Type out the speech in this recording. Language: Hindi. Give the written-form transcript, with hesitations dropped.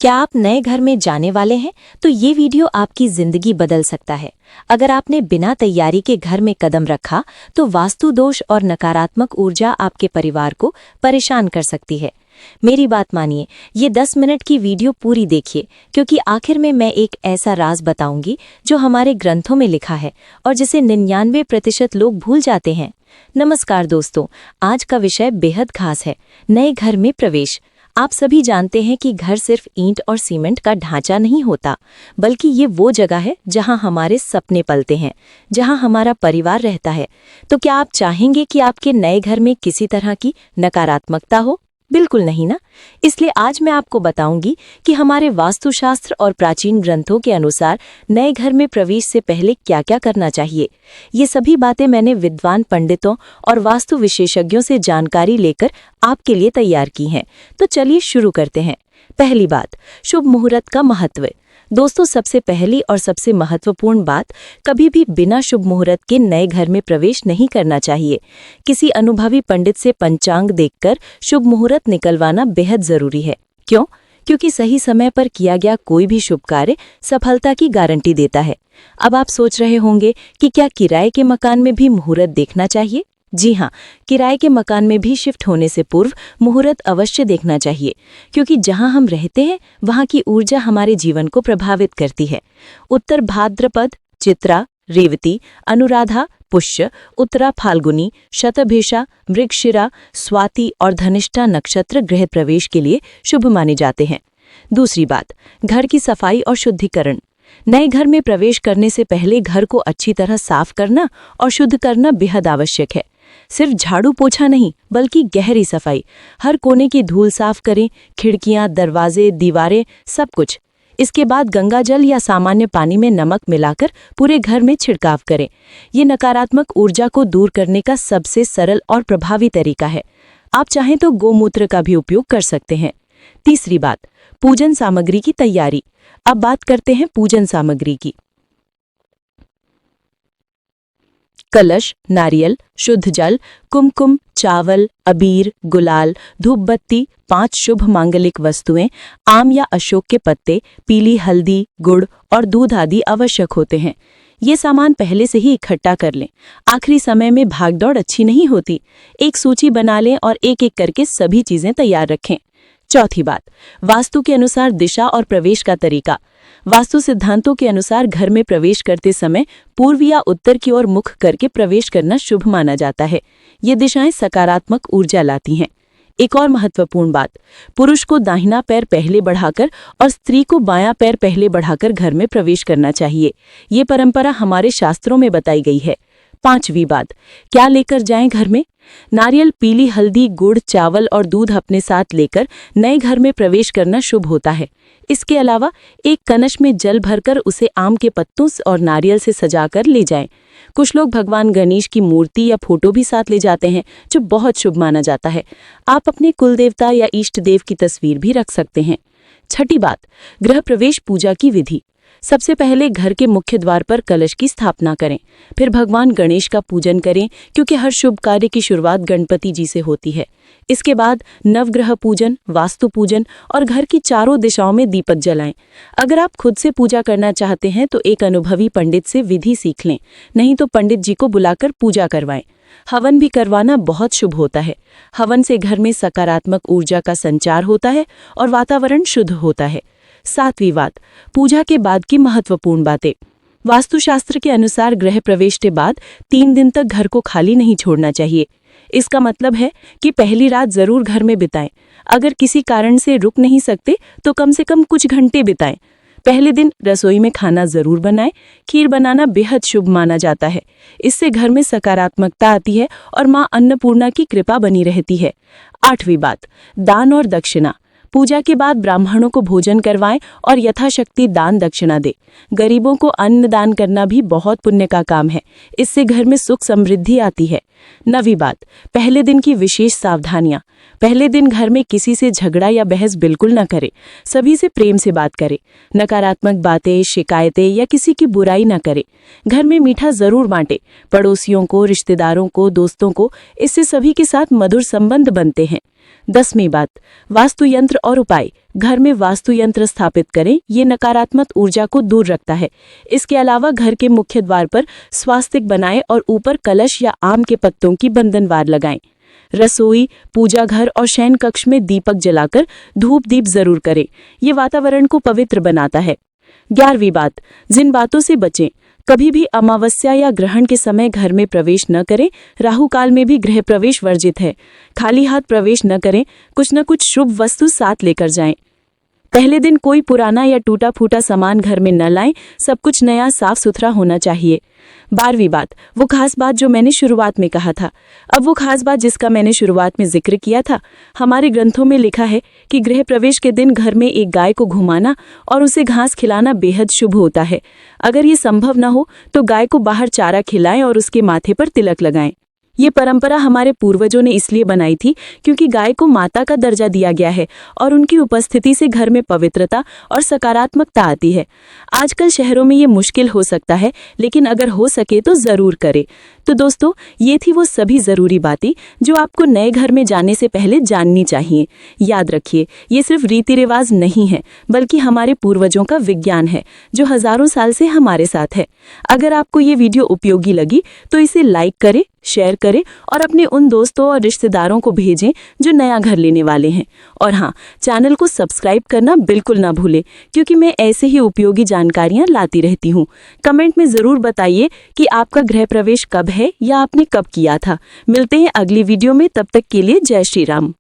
क्या आप नए घर में जाने वाले हैं तो ये वीडियो आपकी जिंदगी बदल सकता है। अगर आपने बिना तैयारी के घर में कदम रखा तो वास्तु दोष और नकारात्मक ऊर्जा आपके परिवार को परेशान कर सकती है। मेरी बात मानिए, ये 10 मिनट की वीडियो पूरी देखिए, क्योंकि आखिर में मैं एक ऐसा राज बताऊंगी जो हमारे ग्रंथों में लिखा है और जिसे 99% लोग भूल जाते हैं। नमस्कार दोस्तों, आज का विषय बेहद खास है, नए घर में प्रवेश। आप सभी जानते हैं कि घर सिर्फ ईंट और सीमेंट का ढांचा नहीं होता, बल्कि ये वो जगह है जहां हमारे सपने पलते हैं, जहां हमारा परिवार रहता है। तो क्या आप चाहेंगे कि आपके नए घर में किसी तरह की नकारात्मकता हो? बिल्कुल नहीं ना। इसलिए आज मैं आपको बताऊंगी कि हमारे वास्तुशास्त्र और प्राचीन ग्रंथों के अनुसार नए घर में प्रवेश से पहले क्या क्या करना चाहिए। ये सभी बातें मैंने विद्वान पंडितों और वास्तु विशेषज्ञों से जानकारी लेकर आपके लिए तैयार की हैं। तो चलिए शुरू करते हैं। पहली बात, शुभ मुहूर्त का महत्व। दोस्तों, सबसे पहली और सबसे महत्वपूर्ण बात, कभी भी बिना शुभ मुहूर्त के नए घर में प्रवेश नहीं करना चाहिए। किसी अनुभवी पंडित से पंचांग देखकर शुभ मुहूर्त निकलवाना बेहद जरूरी है। क्यों? क्योंकि सही समय पर किया गया कोई भी शुभ कार्य सफलता की गारंटी देता है। अब आप सोच रहे होंगे कि क्या किराए के मकान में भी मुहूर्त देखना चाहिए? जी हाँ, किराए के मकान में भी शिफ्ट होने से पूर्व मुहूर्त अवश्य देखना चाहिए, क्योंकि जहां हम रहते हैं वहां की ऊर्जा हमारे जीवन को प्रभावित करती है। उत्तर भाद्रपद, चित्रा, रेवती, अनुराधा, पुष्य, उत्तरा फाल्गुनी, शतभिषा, मृगशिरा, स्वाति और धनिष्ठा नक्षत्र गृह प्रवेश के लिए शुभ माने जाते हैं। दूसरी बात, घर की सफाई और शुद्धिकरण। नए घर में प्रवेश करने से पहले घर को अच्छी तरह साफ करना और शुद्ध करना बेहद आवश्यक है। सिर्फ झाड़ू पोछा नहीं, बल्कि गहरी सफाई। हर कोने की धूल साफ करें, खिड़कियां, दरवाजे, दीवारें, सब कुछ। इसके बाद गंगाजल या सामान्य पानी में नमक मिलाकर पूरे घर में छिड़काव करें। ये नकारात्मक ऊर्जा को दूर करने का सबसे सरल और प्रभावी तरीका है। आप चाहें तो गोमूत्र का भी उपयोग कर सकते हैं। तीसरी बात, पूजन सामग्री की तैयारी। अब बात करते हैं पूजन सामग्री की। कलश, नारियल, शुद्ध जल, कुमकुम, चावल, अबीर, गुलाल, धूप बत्ती, 5 शुभ मांगलिक वस्तुएं, आम या अशोक के पत्ते, पीली हल्दी, गुड़ और दूध आदि आवश्यक होते हैं। ये सामान पहले से ही इकट्ठा कर लें। आखिरी समय में भागदौड़ अच्छी नहीं होती। एक सूची बना लें और एक एक करके सभी चीजें तैयार रखें। चौथी बात, वास्तु के अनुसार दिशा और प्रवेश का तरीका। वास्तु सिद्धांतों के अनुसार घर में प्रवेश करते समय पूर्व या उत्तर की ओर मुख करके प्रवेश करना शुभ माना जाता है। ये दिशाएं सकारात्मक ऊर्जा लाती हैं। एक और महत्वपूर्ण बात, पुरुष को दाहिना पैर पहले बढ़ाकर और स्त्री को बायां पैर पहले बढ़ाकर घर में प्रवेश करना चाहिए। ये परंपरा हमारे शास्त्रों में बताई गई है। पांचवी बात, क्या लेकर जाएं घर में? नारियल, पीली हल्दी, गुड़, चावल और दूध अपने साथ लेकर नए घर में प्रवेश करना शुभ होता है। इसके अलावा एक कलश में जल भरकर उसे आम के पत्तों और नारियल से सजाकर ले जाएं। कुछ लोग भगवान गणेश की मूर्ति या फोटो भी साथ ले जाते हैं, जो बहुत शुभ माना जाता है। आप अपने कुलदेवता या इष्ट देव की तस्वीर भी रख सकते हैं। छठी बात, गृह प्रवेश पूजा की विधि। सबसे पहले घर के मुख्य द्वार पर कलश की स्थापना करें। फिर भगवान गणेश का पूजन करें, क्योंकि हर शुभ कार्य की शुरुआत गणपति जी से होती है। इसके बाद नवग्रह पूजन, वास्तु पूजन और घर की चारों दिशाओं में दीपक जलाएं। अगर आप खुद से पूजा करना चाहते हैं तो एक अनुभवी पंडित से विधि सीख लें, नहीं तो पंडित जी को बुलाकर पूजा करवाएं। हवन भी करवाना बहुत शुभ होता है। हवन से घर में सकारात्मक ऊर्जा का संचार होता है और वातावरण शुद्ध होता है। सातवीं बात, पूजा के बाद की महत्वपूर्ण बातें। वास्तुशास्त्र के अनुसार गृह प्रवेश के बाद 3 दिन तक घर को खाली नहीं छोड़ना चाहिए। इसका मतलब है कि पहली रात जरूर घर में बिताएं। अगर किसी कारण से रुक नहीं सकते तो कम से कम कुछ घंटे बिताएं। पहले दिन रसोई में खाना जरूर बनाएं। खीर बनाना बेहद शुभ माना जाता है। इससे घर में सकारात्मकता आती है और मां अन्नपूर्णा की कृपा बनी रहती है। आठवीं बात, दान और दक्षिणा। पूजा के बाद ब्राह्मणों को भोजन करवाएं और यथाशक्ति दान दक्षिणा दें। गरीबों को अन्न दान करना भी बहुत पुण्य का काम है। इससे घर में सुख समृद्धि आती है। नवीं बात, पहले दिन की विशेष सावधानियां। पहले दिन घर में किसी से झगड़ा या बहस बिल्कुल न करें। सभी से प्रेम से बात करें। नकारात्मक बातें, शिकायतें या किसी की बुराई न करें। घर में मीठा जरूर बांटें। पड़ोसियों को, रिश्तेदारों को, दोस्तों को, इससे सभी के साथ मधुर संबंध बनते हैं। 10वीं बात, वास्तु यंत्र और उपाय। घर में वास्तु यंत्र स्थापित करें। ये नकारात्मक ऊर्जा को दूर रखता है। इसके अलावा घर के मुख्य द्वार पर स्वास्तिक बनाएं और ऊपर कलश या आम के पत्तों की बंधनवार लगाएं। रसोई, पूजा घर और शयन कक्ष में दीपक जलाकर धूप दीप जरूर करें। ये वातावरण को पवित्र बनाता है। 11वीं बात, जिन बातों से बचें। कभी भी अमावस्या या ग्रहण के समय घर में प्रवेश न करें। राहु काल में भी गृह प्रवेश वर्जित है। खाली हाथ प्रवेश न करें। कुछ न कुछ शुभ वस्तु साथ लेकर जाएं। पहले दिन कोई पुराना या टूटा फूटा सामान घर में न लाएं। सब कुछ नया साफ सुथरा होना चाहिए। 12वीं बात, वो खास बात जो मैंने शुरुआत में कहा था। अब वो खास बात जिसका मैंने शुरुआत में जिक्र किया था। हमारे ग्रंथों में लिखा है कि गृह प्रवेश के दिन घर में एक गाय को घुमाना और उसे घास खिलाना बेहद शुभ होता है। अगर ये संभव न हो तो गाय को बाहर चारा खिलाएं और उसके माथे पर तिलक लगाएं। ये परंपरा हमारे पूर्वजों ने इसलिए बनाई थी क्योंकि गाय को माता का दर्जा दिया गया है और उनकी उपस्थिति से घर में पवित्रता और सकारात्मकता आती है। आजकल शहरों में ये मुश्किल हो सकता है, लेकिन अगर हो सके तो जरूर करें। तो दोस्तों, ये थी वो सभी जरूरी बातें जो आपको नए घर में जाने से पहले जाननी चाहिए। याद रखिए, ये सिर्फ रीति रिवाज नहीं है, बल्कि हमारे पूर्वजों का विज्ञान है जो हजारों साल से हमारे साथ है। अगर आपको ये वीडियो उपयोगी लगी तो इसे लाइक करें, शेयर करें और अपने उन दोस्तों और रिश्तेदारों को भेजें जो नया घर लेने वाले हैं। और हाँ, चैनल को सब्सक्राइब करना बिल्कुल ना भूलें, क्योंकि मैं ऐसे ही उपयोगी जानकारियां लाती रहती हूँ। कमेंट में ज़रूर बताइए कि आपका गृह प्रवेश कब है या आपने कब किया था। मिलते हैं अगली वीडियो में, तब तक के लिए जय श्री राम।